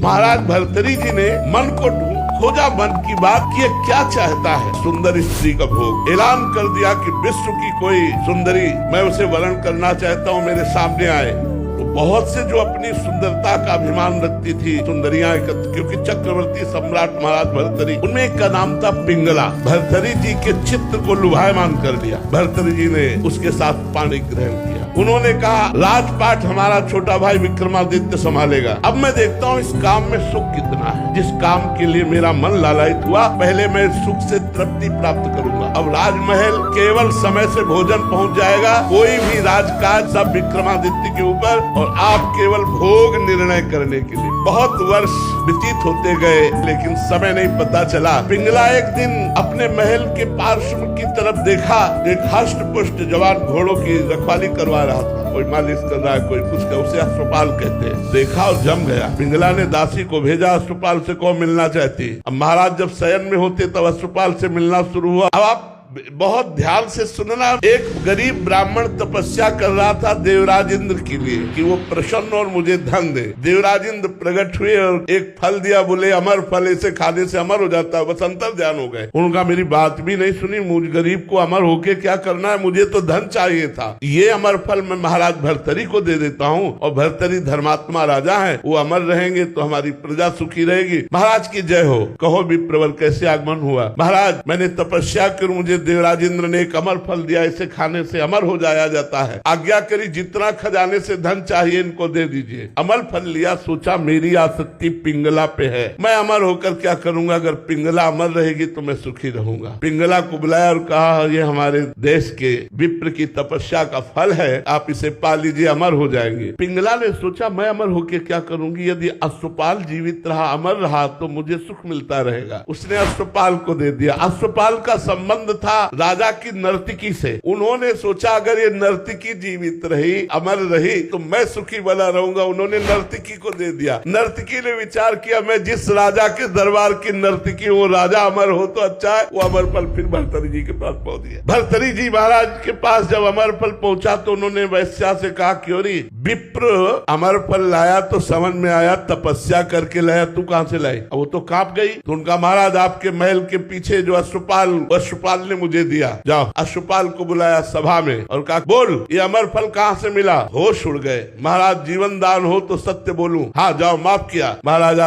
महाराज भर्तृहरि जी ने मन को खोजा, मन की बात कि ये क्या चाहता है। सुंदर स्त्री का भोग ऐलान कर दिया कि विश्व की कोई सुंदरी मैं उसे वर्ण करना चाहता हूँ, मेरे सामने आए। तो बहुत से जो अपनी सुंदरता का अभिमान रखती थी सुंदरियां एकत्र, क्योंकि चक्रवर्ती सम्राट महाराज भर्तृहरि, उनमें एक का नाम था पिंगला। भर्तृहरि जी के चित्त को लुभायमान कर दिया। भर्तृहरि जी ने उसके साथ पाणी ग्रहण किया। उन्होंने कहा राजपाट हमारा छोटा भाई विक्रमादित्य संभालेगा। अब मैं देखता हूँ इस काम में सुख कितना है। जिस काम के लिए मेरा मन लालायित हुआ, पहले मैं सुख से तृप्ति प्राप्त करूंगा। अब राजमहल केवल समय से भोजन पहुंच जाएगा, कोई भी राजकाज सब विक्रमादित्य के ऊपर, और आप केवल भोग निर्णय करने के लिए। बहुत वर्ष व्यतीत होते गए, लेकिन समय नहीं पता चला। पिंगला एक दिन अपने महल के पार्श्व की तरफ देखा, एक हष्ट पुष्ट जवान घोड़ों की रखवाली करवा रहा था। कोई मालिश कर रहा है, कोई कुछ कर, उसे अश्वपाल कहते हैं। देखा और जम गया। पिंगला ने दासी को भेजा, अश्वपाल से कौन मिलना चाहती। अब महाराज जब शयन में होते तब अश्वपाल से मिलना शुरू हुआ। अब आप बहुत ध्यान से सुनना। एक गरीब ब्राह्मण तपस्या कर रहा था देवराज इंद्र के लिए कि वो प्रसन्न और मुझे धन दे। देवराज इंद्र प्रकट हुए और एक फल दिया, बोले अमर फल, इसे खाने से अमर हो जाता है। बस अंतर ध्यान हो गए। उनका मेरी बात भी नहीं सुनी। मुझ गरीब को अमर होके क्या करना है, मुझे तो धन चाहिए था। ये अमर फल मैं महाराज भर्तृहरि को दे देता हूँ, और भर्तृहरि धर्मात्मा राजा है, वो अमर रहेंगे तो हमारी प्रजा सुखी रहेगी। महाराज की जय हो। कहो विप्रवर कैसे आगमन हुआ। महाराज मैंने तपस्या कर मुझे देवराज इंद्र ने एक अमर फल दिया, इसे खाने से अमर हो जाया जाता है। आज्ञा करी जितना खजाने से धन चाहिए इनको दे दीजिए। अमर फल लिया, सोचा मेरी आसक्ति पिंगला पे है, मैं अमर होकर क्या करूंगा। अगर पिंगला अमर रहेगी तो मैं सुखी रहूंगा। पिंगला को बुलाया और कहा ये हमारे देश के विप्र की तपस्या का फल है, आप इसे पा लीजिए, अमर हो जाएंगे। पिंगला ने सोचा मैं अमर होकर क्या करूंगी, यदि अश्वपाल जीवित रहा, अमर रहा तो मुझे सुख मिलता रहेगा। उसने अश्वपाल को दे दिया। अश्वपाल का संबंध था राजा की नर्तकी से। उन्होंने सोचा अगर ये नर्तकी जीवित रही, अमर रही, तो मैं सुखी बना रहूंगा। उन्होंने नर्तकी को दे दिया। नर्तकी ने विचार किया मैं जिस राजा के दरबार की नर्तकी, वो राजा अमर हो तो अच्छा है। वो अमर फल फिर भर्तृहरि जी के पास पहुंच गया। भर्तृहरि जी महाराज के पास जब अमर फल पहुंचा तो उन्होंने वैश्या से कहा क्यों री विप्र अमर फल लाया तो समझ में आया तपस्या करके लाया, तू कहां से लाई। वो तो कांप गई। तो उनका महाराज आपके महल के पीछे जो अश्वपाल ने मुझे दिया। जाओ। अश्वपाल को बुलाया सभा में और कहा बोल ये अमर फल कहाँ से मिला। होश उड़ गए। महाराज जीवन दान हो तो सत्य बोलूं। हाँ जाओ, माफ किया। महाराज